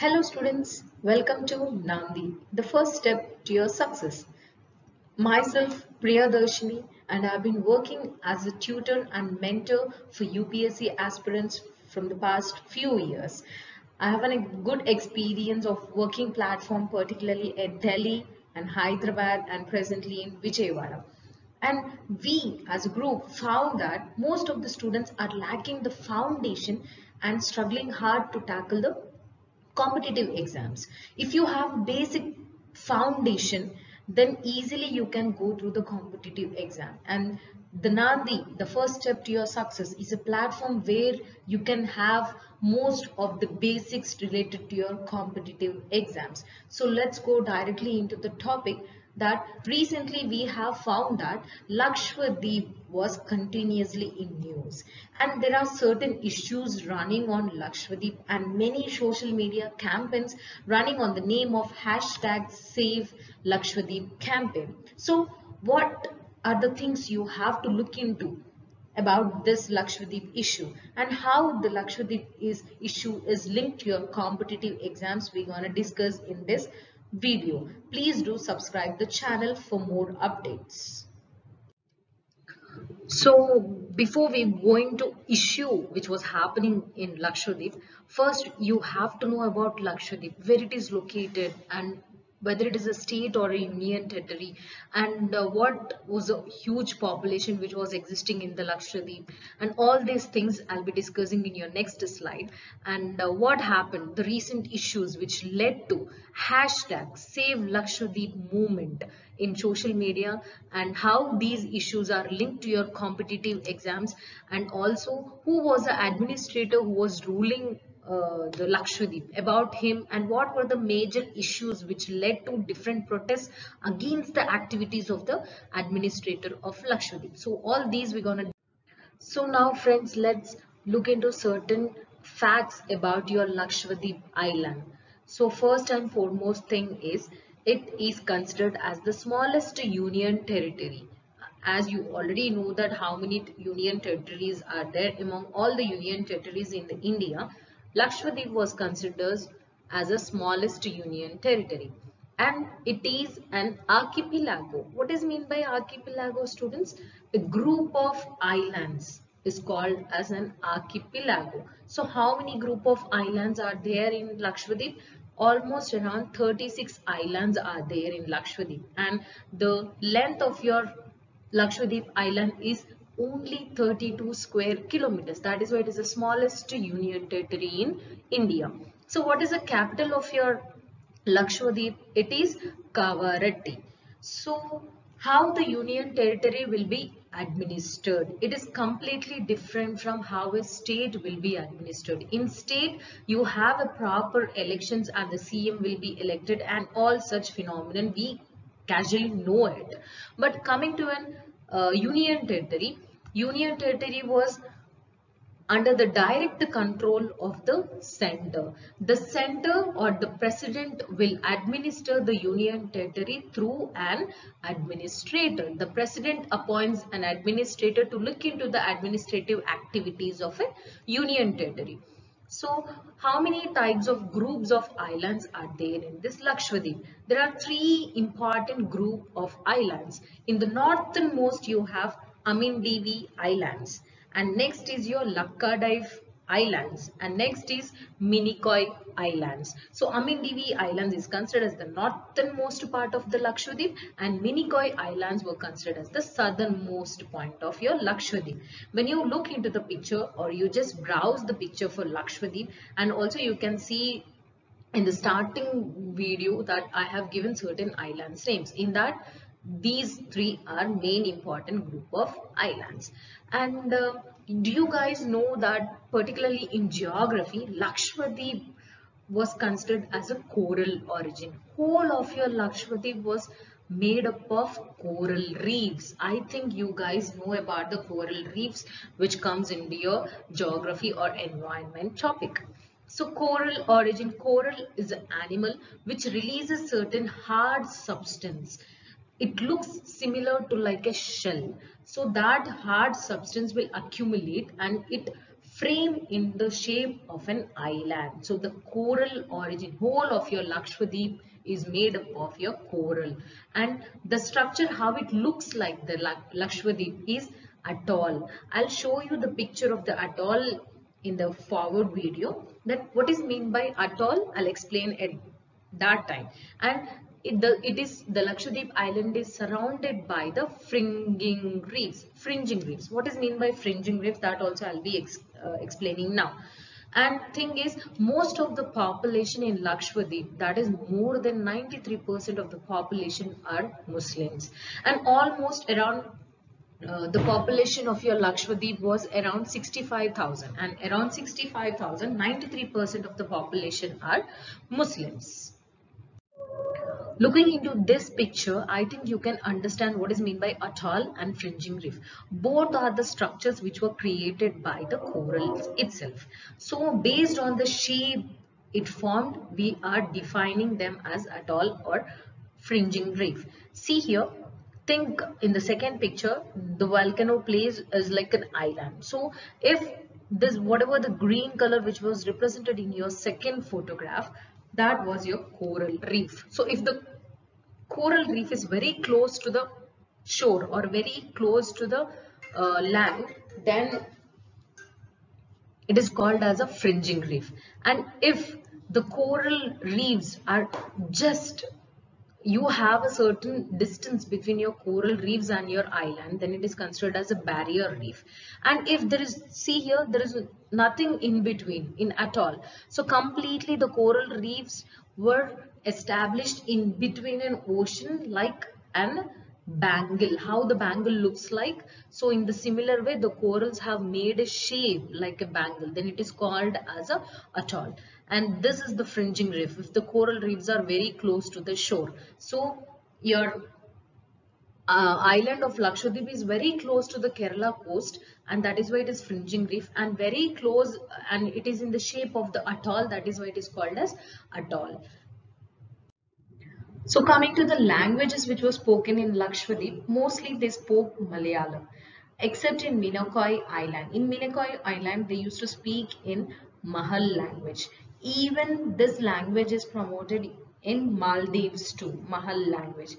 Hello students, welcome to Nandi, the first step to your success. Myself Priyadarshini and I have been working as a tutor and mentor for UPSC aspirants from the past few years. I have a good experience of working platform particularly at Delhi and Hyderabad and presently in Vijayawada. And we as a group found that most of the students are lacking the foundation and struggling hard to tackle the competitive exams. If you have basic foundation, then easily you can go through the competitive exam. And the Nandi, the first step to your success, is a platform where you can have most of the basics related to your competitive exams. So let's go directly into the topic that recently we have found that Lakshadweep was continuously in news, and there are certain issues running on Lakshadweep and many social media campaigns running on the name of hashtag Save Lakshadweep campaign. So what are the things you have to look into about this Lakshadweep issue and how the Lakshadweep issue is linked to your competitive exams? We're going to discuss in this video. Please do subscribe the channel for more updates. So before we go into issue which was happening in Lakshadweep, first you have to know about Lakshadweep, where it is located and whether it is a state or a union territory, and what was a huge population which was existing in the Lakshadweep, and all these things I'll be discussing in your next slide. And what happened, the recent issues which led to hashtag Save Lakshadweep movement in social media, and how these issues are linked to your competitive exams, and also who was the administrator who was ruling the Lakshadweep, about him, and what were the major issues which led to different protests against the activities of the administrator of Lakshadweep. So all these we're gonna. So now friends, let's look into certain facts about your Lakshadweep island. So first and foremost thing is, it is considered as the smallest union territory. As you already know that how many union territories are there among all the union territories in the India, Lakshadweep was considered as the smallest union territory. And it is an archipelago. What is meant by archipelago, students? A group of islands is called as an archipelago. So how many group of islands are there in Lakshadweep? Almost around 36 islands are there in Lakshadweep, and the length of your Lakshadweep island is only 32 square kilometers. That is why it is the smallest union territory in India. So what is the capital of your Lakshadweep? It is Kavaratti. So how the union territory will be administered? It is completely different from how a state will be administered. In state, you have a proper elections and the CM will be elected and all such phenomenon we casually know it. But coming to an union territory was under the direct control of the center. The center or the president will administer the union territory through an administrator. The president appoints an administrator to look into the administrative activities of a union territory. So, how many types of groups of islands are there in this Lakshadweep? There are three important group of islands. In the northernmost, you have Amindivi Islands, and next is your Lakkadive Islands, and next is Minicoy Islands. So Amindivi Islands is considered as the northernmost part of the Lakshadweep, and Minicoy Islands were considered as the southernmost point of your Lakshadweep. When you look into the picture or you just browse the picture for Lakshadweep, and also you can see in the starting video that I have given certain islands names. In that, these three are main important group of islands. And do you guys know that particularly in geography, Lakshadweep was considered as a coral origin. Whole of your Lakshadweep was made up of coral reefs. I think you guys know about the coral reefs which comes into your geography or environment topic. So coral origin, coral is an animal which releases certain hard substance. It looks similar to like a shell. So that hard substance will accumulate and it frame in the shape of an island. So the coral origin, whole of your Lakshadweep is made up of your coral, and the structure, how it looks like the Lakshadweep is atoll. I'll show you the picture of the atoll in the forward video. That what is mean by atoll, I'll explain at that time. And the Lakshadweep island is surrounded by the fringing reefs. Fringing reefs. What is mean by fringing reefs? That also I'll be explaining now. And thing is, most of the population in Lakshadweep, that is more than 93% of the population are Muslims, and almost around the population of your Lakshadweep was around 65,000, and around 65,000, 93% of the population are Muslims. Looking into this picture, I think you can understand what is meant by atoll and fringing reef. Both are the structures which were created by the corals itself. So based on the shape it formed, we are defining them as atoll or fringing reef. See here, think in the second picture, the volcano place is like an island. So if this, whatever the green color which was represented in your second photograph, that was your coral reef. So if the coral reef is very close to the shore or very close to the land, then it is called as a fringing reef. And if the coral reefs are just, you have a certain distance between your coral reefs and your island, then it is considered as a barrier reef. And if there is, see here, there is nothing in between in at all. So completely the coral reefs were established in between an ocean like an bangle, how the bangle looks like. So in the similar way, the corals have made a shape like a bangle, then it is called as a atoll. And this is the fringing reef if the coral reefs are very close to the shore. So your island of Lakshadweep is very close to the Kerala coast, and that is why it is fringing reef, and very close, and it is in the shape of the atoll, that is why it is called as atoll. So coming to the languages which were spoken in Lakshadweep, mostly they spoke Malayalam, except in Minokai Island. In Minokai Island, they used to speak in Mahal language. Even this language is promoted in Maldives too, Mahal language.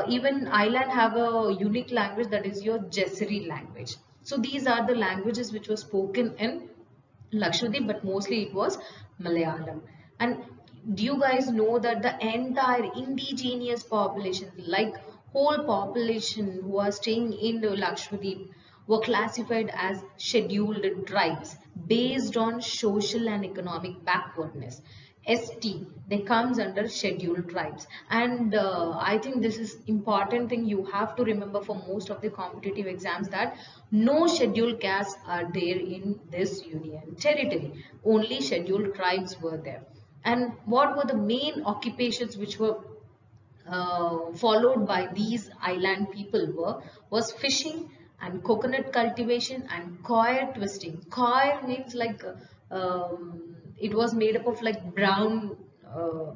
Even island have a unique language, that is your Jesseri language. So these are the languages which were spoken in Lakshadweep, but mostly it was Malayalam. And do you guys know that the entire indigenous population, like whole population who are staying in the Lakshadweep, were classified as scheduled tribes based on social and economic backwardness. ST, they comes under scheduled tribes, and I think this is important thing you have to remember for most of the competitive exams, that no scheduled castes are there in this union territory, only scheduled tribes were there. And what were the main occupations which were followed by these island people was fishing and coconut cultivation and coir twisting. Coir means like it was made up of like brown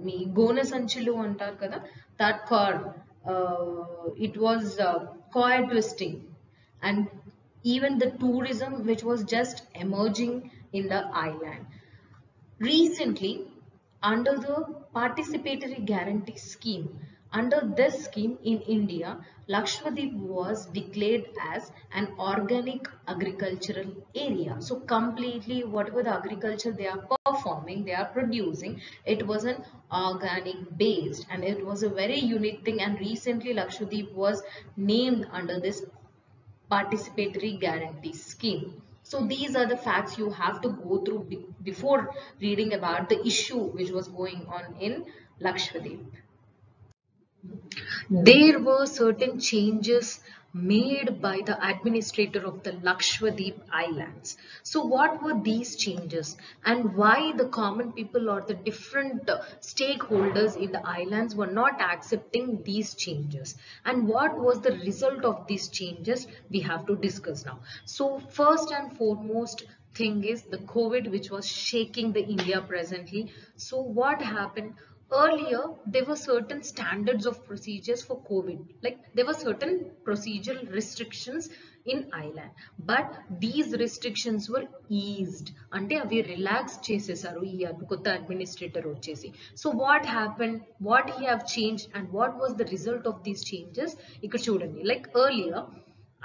me gona sanchilu antar kada, that coir, it was coir twisting, and even the tourism which was just emerging in the island. Recently, under the participatory guarantee scheme, under this scheme in India, Lakshadweep was declared as an organic agricultural area. So completely whatever the agriculture they are performing, they are producing, it was an organic based, and it was a very unique thing, and recently Lakshadweep was named under this participatory guarantee scheme. So these are the facts you have to go through before reading about the issue which was going on in Lakshadweep. There were certain changes made by the administrator of the Lakshadweep Islands. So what were these changes, and why the common people or the different stakeholders in the islands were not accepting these changes, and what was the result of these changes, we have to discuss now. So first and foremost thing is the COVID, which was shaking the India presently. So what happened? Earlier, there were certain standards of procedures for COVID. Like there were certain procedural restrictions in island. But these restrictions were eased, అంటే అవి relax చేసేసారు ఈ కొత్త administrator వచ్చేసి. So what happen, what he have change and what was the result of these changes ఇక్కడ చూడండి. Like earlier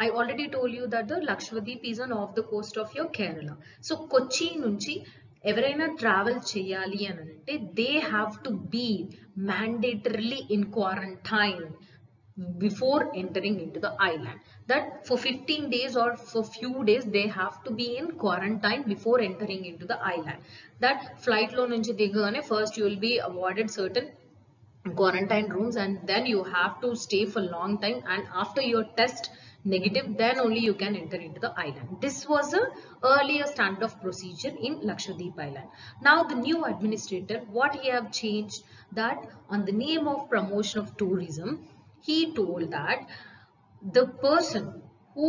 I already told you that the Lakshadweep is on off the coast of your Kerala. So Kochi nunchi ఎవరైనా travel చేయాలి అని అంటే they have to be mandatorily in quarantine before entering into the island. That for 15 days or for few days they have to be in quarantine before entering into the island. That flight lo nunchi digane first you will be awarded certain quarantine rooms and then you have to stay for long time, and after your test negative then only you can enter into the island. This was a earlier standard procedure in Lakshadweep Island. Now the new administrator, what he have changed, that on the name of promotion of tourism, he told that the person who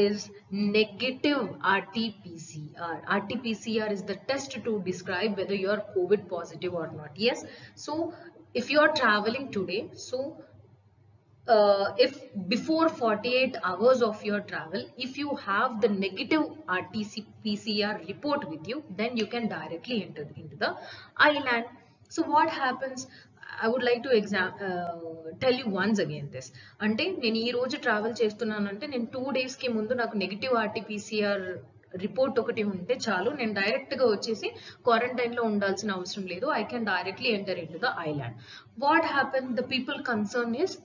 is negative RT-PCR. RT-PCR is the test to describe whether you are COVID positive or not. Yes. So if you are traveling today, so if before 48 hours of your travel, if you have the negative RT-PCR report with you, then you can directly enter into the island. So what happens? I would like to tell you once again this. అంటే నేను ఈ రోజు travel చేస్తున్నానంటే నేను 2 days కి ముందు నాకు negative RT-PCR report ఒకటి ఉంటే చాలు, నేను డైరెక్ట్ గా వచ్చేసి క్వారంటైన్ లో ఉండాల్సిన అవసరం లేదు. I can directly enter into the island. What happen, the people concern is,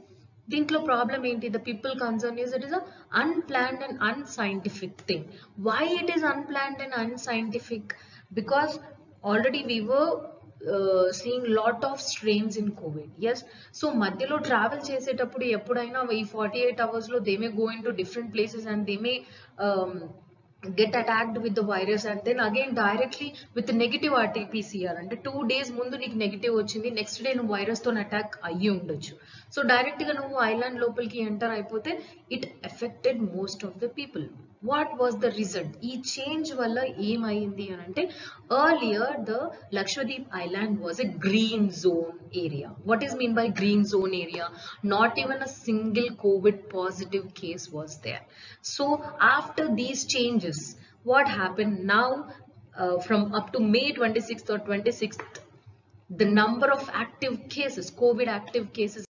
దీంట్లో ప్రాబ్లం ఏంటి, the people concern is it is a unplanned and unscientific thing. Why it is unplanned and unscientific? Because already we were seeing lot of strains in COVID. Yes. So మధ్యలో travel చేసేటప్పుడు ఎప్పుడైనా ఈ 48 hours లో they may go into different places and they may get attacked with the virus and then again directly with the negative RT-PCR. అంటే 2 days ముందు నీకు negative వచ్చింది, next day నువ్వు వైరస్ తో అటాక్ అయ్యి ఉండొచ్చు. సో డైరెక్ట్ గా నువ్వు ఐలాండ్ లోపలికి ఎంటర్ అయిపోతే it affected most of the people. What was the result? ఈ చేంజ్ వల్ల ఏమైంది అని అంటే, earlier the Lakshadweep Island was a green zone area. What is mean by green zone area? Not even a single COVID positive case was there. So after these changes, what happened now, from up to May 26th or 26th, the number of active cases, COVID active cases,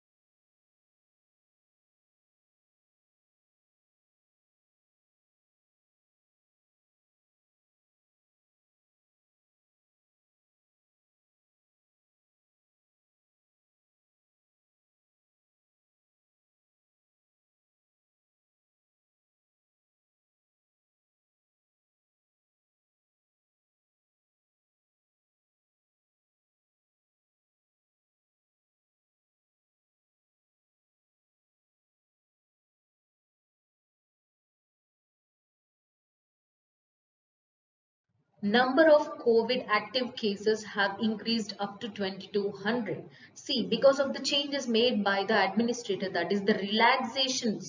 number of COVID active cases have increased up to 2200. See, because of the changes made by the administrator, that is the relaxations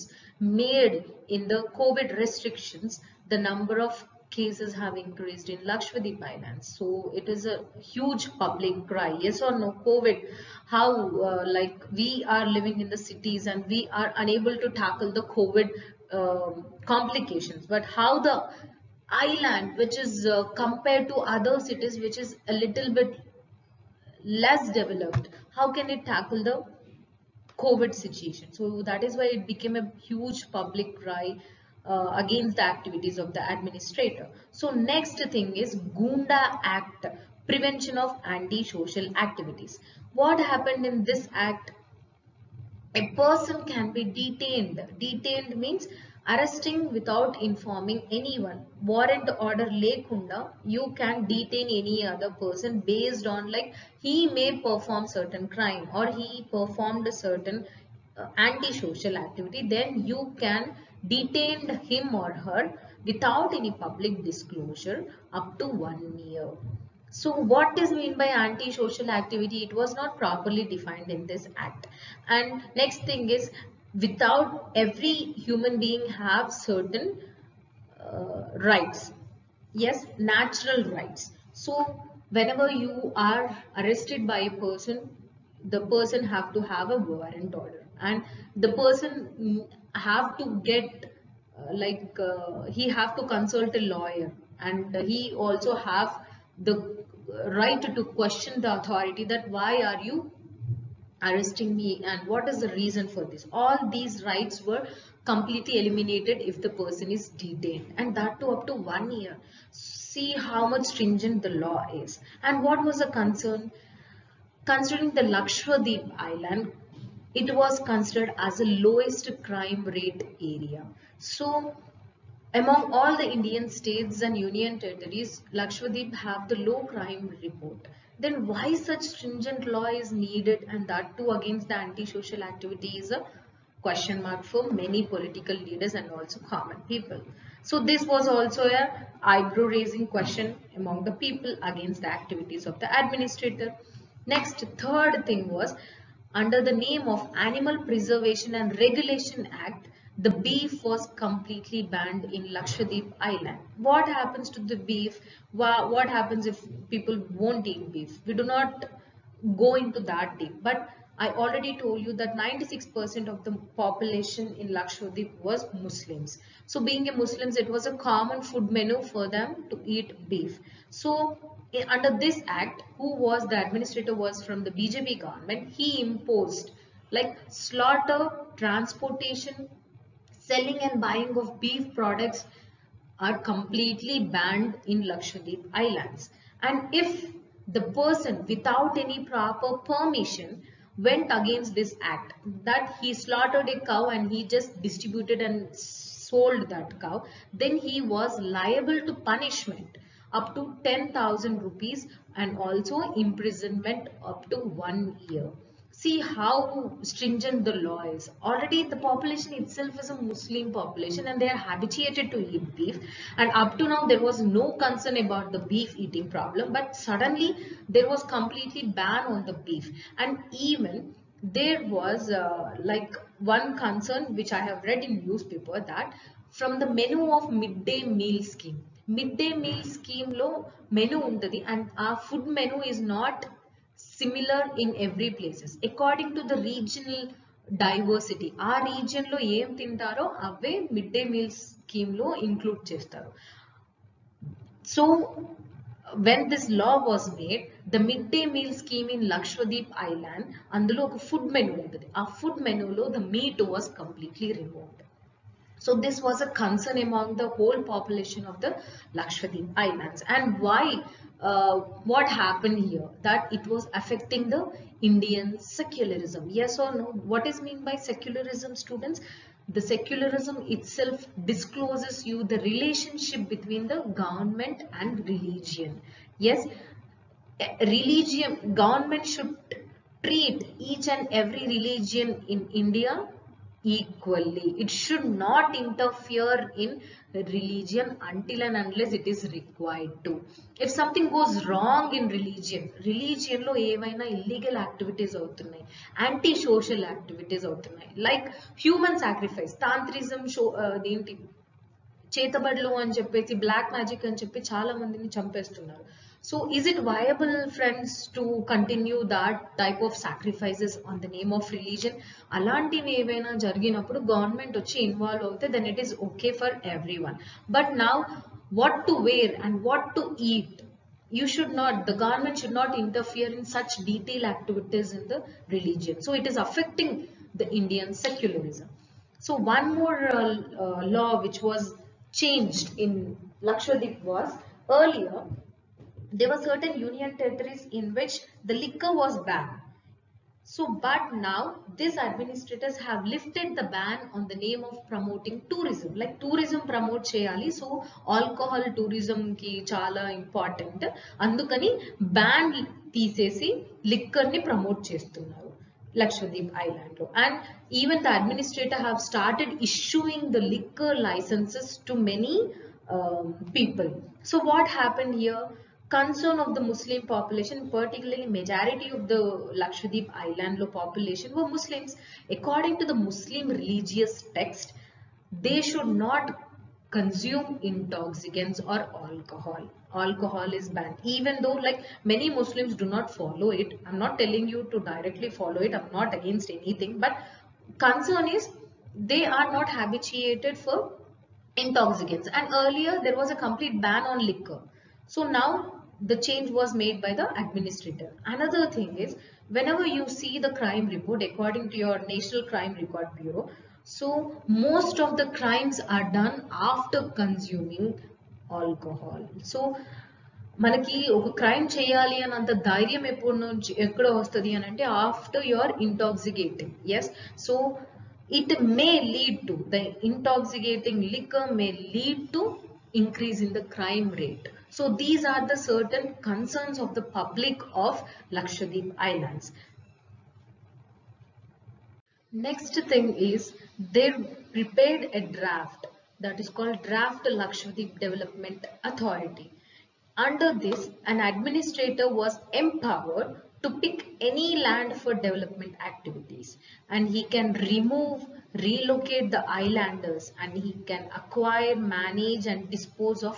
made in the COVID restrictions, the number of cases have increased in Lakshadweep Island. So it is a huge public cry. Yes or no? COVID, how like we are living in the cities and we are unable to tackle the COVID complications, but how the island, which is compared to other cities which is a little bit less developed, how can it tackle the COVID situation? So that is why it became a huge public cry against the activities of the administrator. So next thing is Gunda Act, prevention of anti-social activities. What happened in this act? A person can be detained. Detained means arresting without informing anyone. Warrant order lekunda, you can detain any other person based on like he may perform certain crime or he performed a certain antisocial activity. Then you can detain him or her without any public disclosure up to 1 year. So what is mean by anti-social activity? It was not properly defined in this act. And next thing is, without every human being have certain rights. Yes, natural rights. So whenever you are arrested by a person, the person have to have a warrant order and the person have to get he have to consult a lawyer, and he also have the right to question the authority that why are you arresting me and what is the reason for this. All these rights were completely eliminated if the person is detained, and that too up to 1 year. See how much stringent the law is. And what was the concern? Considering the Lakshadweep island, it was considered as the lowest crime rate area. So among all the Indian states and union territories, Lakshadweep have the low crime report. Then why such stringent law is needed, and that too against the anti-social activity, is a question mark for many political leaders and also common people. So this was also a eyebrow raising question among the people against the activities of the administrator. Next, third thing was, under the name of Animal Preservation and Regulation Act, the beef was completely banned in Lakshadweep Island. What happens to the beef? What happens if people won't eat beef? We do not go into that deep, but I already told you that 96% of the population in Lakshadweep was Muslims. So being a Muslims, it was a common food menu for them to eat beef. So under this act, who was the administrator was from the BJP government, he imposed like slaughter, transportation, selling and buying of beef products are completely banned in Lakshadweep Islands. And if the person without any proper permission went against this act, that he slaughtered a cow and he just distributed and sold that cow, then he was liable to punishment up to 10,000 rupees and also imprisonment up to 1 year. See how stringent the law is. Already the population itself is a Muslim population and they are habituated to eat beef, and up to now there was no concern about the beef eating problem, but suddenly there was completely ban on the beef. And even there was one concern which I have read in newspaper, that from the menu of midday meal scheme, midday meal scheme lo menu untadi, and our food menu is not similar in every places according to the regional diversity. ఆ region లో ఏం తింటారో అవే mid day meal scheme లో include చేస్తారు. So when this law was made, the midday meal scheme in Lakshadweep Island, అందులో ఒక food menu ఉంటుంది. ఆ ఫుడ్ మెనూలో the meat was completely removed. So this was a concern among the whole population of the Lakshadweep Islands. And why? What happened here? That it was affecting the Indian secularism. Yes or no? What is meant by secularism, students? The secularism itself discloses you the relationship between the government and religion. Yes, religion, government should treat each and every religion in India equally. It should not interfere in religion until and unless it is required to. If something goes wrong in religion lo ఏవైనా illegal activities అవుతున్నాయి, anti social activities అవుతున్నాయి, like human sacrifice, tantrism, ఏంటి చేతబడులు అని చెప్పేసి, black magic అని చెప్పి చాలా మందిని చంపేస్తున్నారు. So is it viable friends to continue that type of sacrifices on the name of religion? అలాంటివి ఏవైనా జరిగినప్పుడు గవర్నమెంట్ వచ్చి ఇన్వాల్వ్ అవుతే then it is okay for everyone. But now what to wear and what to eat, you should not, the government should not interfere in such detailed activities in the religion. So it is affecting the Indian secularism. So one more law which was changed in Lakshadweep was, earlier there were certain union territories in which the liquor was banned. So but now these administrators have lifted the ban on the name of promoting tourism. Like tourism promote cheyali, so alcohol tourism ki chala important, andukani ban తీసేసి liquor ni promote చేస్తున్నారు Lakshadweep Island lo. And even the administrator have started issuing the liquor licenses to many people. So what happened here? Concern of the Muslim population, particularly majority of the Lakshadweep Island population were Muslims. According to the Muslim religious text, they should not consume intoxicants or alcohol. Alcohol is banned, even though like many Muslims do not follow it. I'm not telling you to directly follow it, I'm not against anything, but concern is they are not habituated for intoxicants, and earlier there was a complete ban on liquor. So now the change was made by the administrator. Another thing is, whenever you see the crime report according to your National Crime Record Bureau, so most of the crimes are done after consuming alcohol. So మనకి ఒక crime చేయాలి అని అంత ధైర్యం ఎప్పుడు నుంచి ఎక్కడ వస్తుంది అని అంటే after your intoxicating. Yes, so it may lead to, the intoxicating liquor may lead to increase in the crime rate. So these are the certain concerns of the public of Lakshadweep Islands. Next thing is, they prepared a draft that is called Draft Lakshadweep Development Authority. Under this, an administrator was empowered to pick any land for development activities, and he can remove, relocate the islanders, and he can acquire, manage and dispose of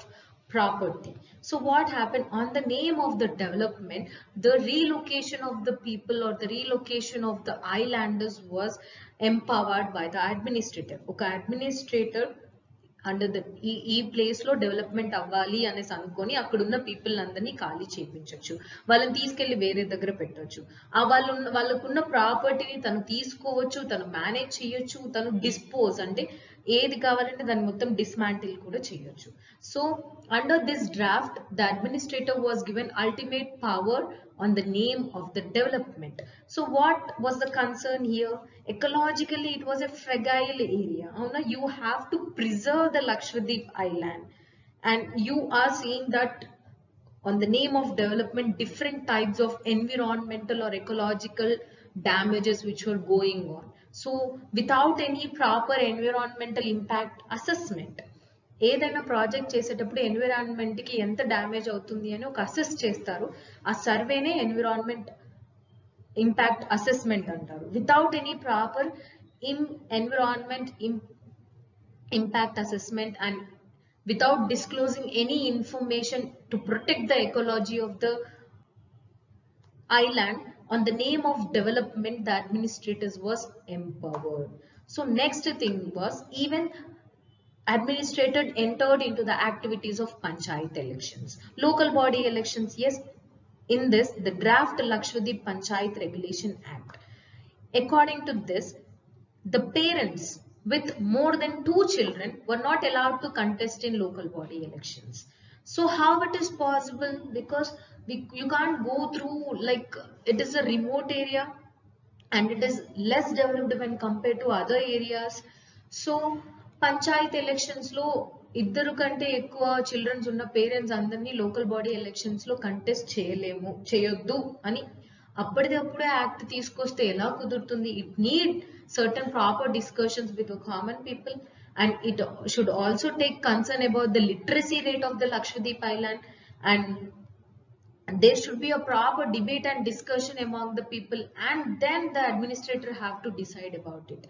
property. So what happened on the name of the development, the relocation of the people or the relocation of the islanders was empowered by the administrator. Okay, administrator under the ఈ ప్లేస్లో development అవ్వాలి అనేసి అనుకొని అక్కడున్న people అందరినీ ఖాళీ చేయించవచ్చు, వాళ్ళని తీసుకెళ్లి వేరే దగ్గర పెట్టవచ్చు. ఆ వాళ్ళకున్న ప్రాపర్టీని తను తీసుకోవచ్చు, తను మేనేజ్ చేయొచ్చు, తను డిస్పోజ్ అంటే ఏది కావాలంటే దాన్ని మొత్తం డిస్మాంటిల్ కూడా చేయొచ్చు. So under this draft the administrator was given ultimate power on the name of the development. So what was the concern here? Ecologically it was a fragile area. You have to preserve the Lakshadweep Island, and you are seeing that on the name of development different types of environmental or ecological damages which were going on. So without any proper environmental impact assessment, ఏదైనా project చేసేటప్పుడు ఎన్విరాన్మెంట్కి ఎంత damage అవుతుంది అని ఒక assess చేస్తారు. ఆ సర్వేనే environment impact assessment అంటారు. Without any proper environment impact assessment and without disclosing any information to protect the ecology of the island, on the name of development the administrators was empowered. So next thing was, even administrator entered into the activities of panchayat elections, local body elections. Yes, in this the draft Lakshadweep Panchayat Regulation Act, according to this, the parents with more than 2 children were not allowed to contest in local body elections. So how it is possible? Because you can't go through, like, it is a remote area and it is less developed when compared to other areas. So Panchayat elections లో ఇద్దరు కంటే ఎక్కువ children's ఉన్న parents అందరినీ local body elections లో contest చేయొద్దు అని అప్పటిదప్పుడే act తీసుకొస్తే ఎలా కుదురుతుంది? It need certain proper discussions with common people, and it should also take concern about the literacy rate of the Lakshadweep Island, and there should be a proper debate and discussion among the people, and then the administrator have to decide about it.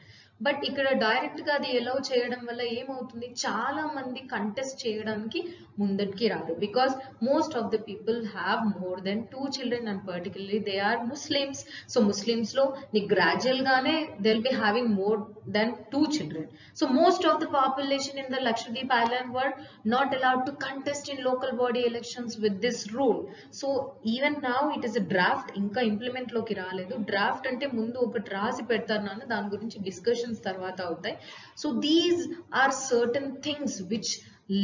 But ఇక్కడ direct గా అది allow చేయడం వల్ల ఏమవుతుంది, చాలా మంది contest చేయడానికి ముందటికి రారు. Because most of the people have more than 2 children, and particularly they are Muslims. So Muslims లో గ్రాడ్యువల్ గానే they will be having more than 2 children. So most of the population in the Lakshadweep Island were not allowed to contest in local body elections with this rule. So even now it is a draft, ఇంకా implement లోకి రాలేదు. Draft అంటే ముందు ఒకటి రాసి పెడతారు నాన్న, దాని గురించి డిస్కషన్ తర్వాత అవుతాయి. So these are certain things which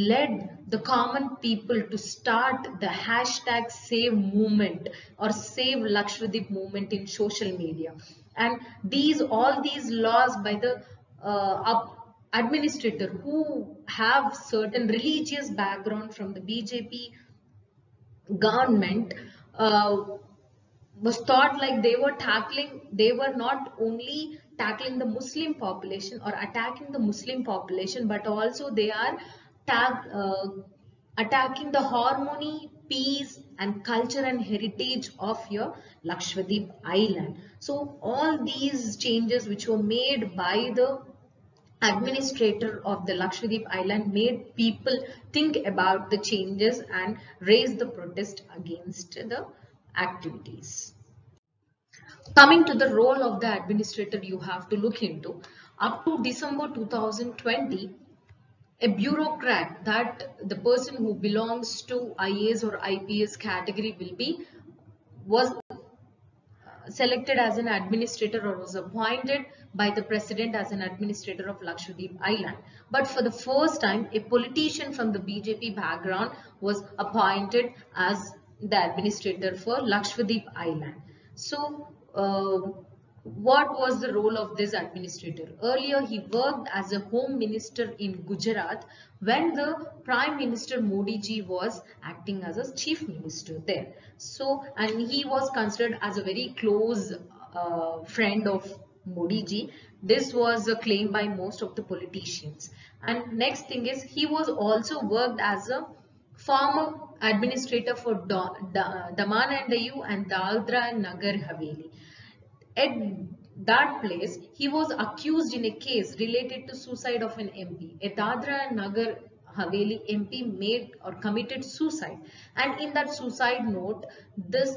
led the common people to start the hashtag save movement or save Lakshadweep movement in social media. And all these laws by the administrator who have certain religious background from the BJP government was thought like they were not only tackling the Muslim population or attacking the Muslim population, but also they are attacking the harmony, peace and culture and heritage of your Lakshadweep Island. So all these changes which were made by the administrator of the Lakshadweep Island made people think about the changes and raise the protest against the activities. Coming to the role of the administrator, you have to look into up to December 2020, a bureaucrat, that the person who belongs to IAS or IPS category was selected as an administrator or was appointed by the president as an administrator of Lakshadweep Island. But for the first time, a politician from the BJP background was appointed as the administrator for Lakshadweep Island. So, what was the role of this administrator? Earlier, he worked as a home minister in Gujarat when the Prime Minister Modi ji was acting as a chief minister there. So, and he was considered as a very close friend of Modi ji. This was a claim by most of the politicians. And next thing is, he was also worked as a former administrator for Daman and Diu and Dadra and Nagar Haveli. At that place, he was accused in a case related to suicide of an MP. A Dadra and Nagar Haveli MP made or committed suicide, and in that suicide note, this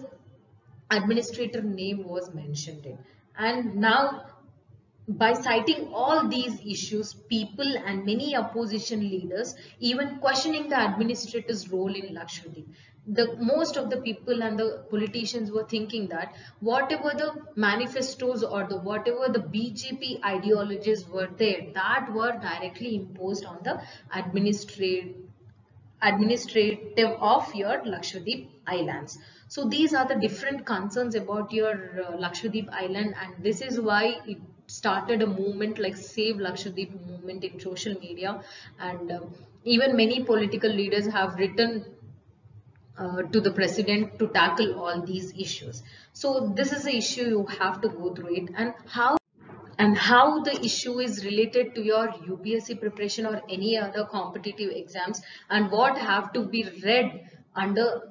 administrator name was mentioned in. And now, by citing all these issues, people and many opposition leaders even questioning the administrator's role in Lakshadweep. Most of the people and the politicians were thinking that whatever the manifestos or whatever the BJP ideologies were there, that were directly imposed on the administrative of your Lakshadweep Islands. So these are the different concerns about your Lakshadweep Island, and this is why it started a movement like Save Lakshadweep movement in social media, and even many political leaders have written to the president to tackle all these issues. So this is the issue, you have to go through it, and how the issue is related to your UPSC preparation or any other competitive exams, and what have to be read under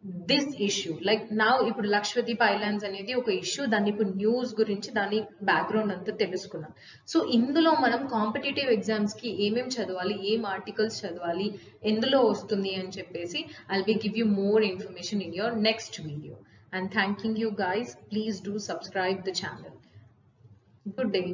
this issue. Like now ఇప్పుడు Lakshadweep islands అనేది ఒక issue, దాన్ని ఇప్పుడు news గురించి దాని background అంతా తెలుసుకున్నాం. So ఇందులో మనం కాంపిటేటివ్ ఎగ్జామ్స్ కి ఏమేం చదవాలి, ఏం ఆర్టికల్స్ చదవాలి, ఎందులో వస్తుంది అని చెప్పేసి I'll be give you more information in your next video. And thanking you guys, please do subscribe the channel. Good day.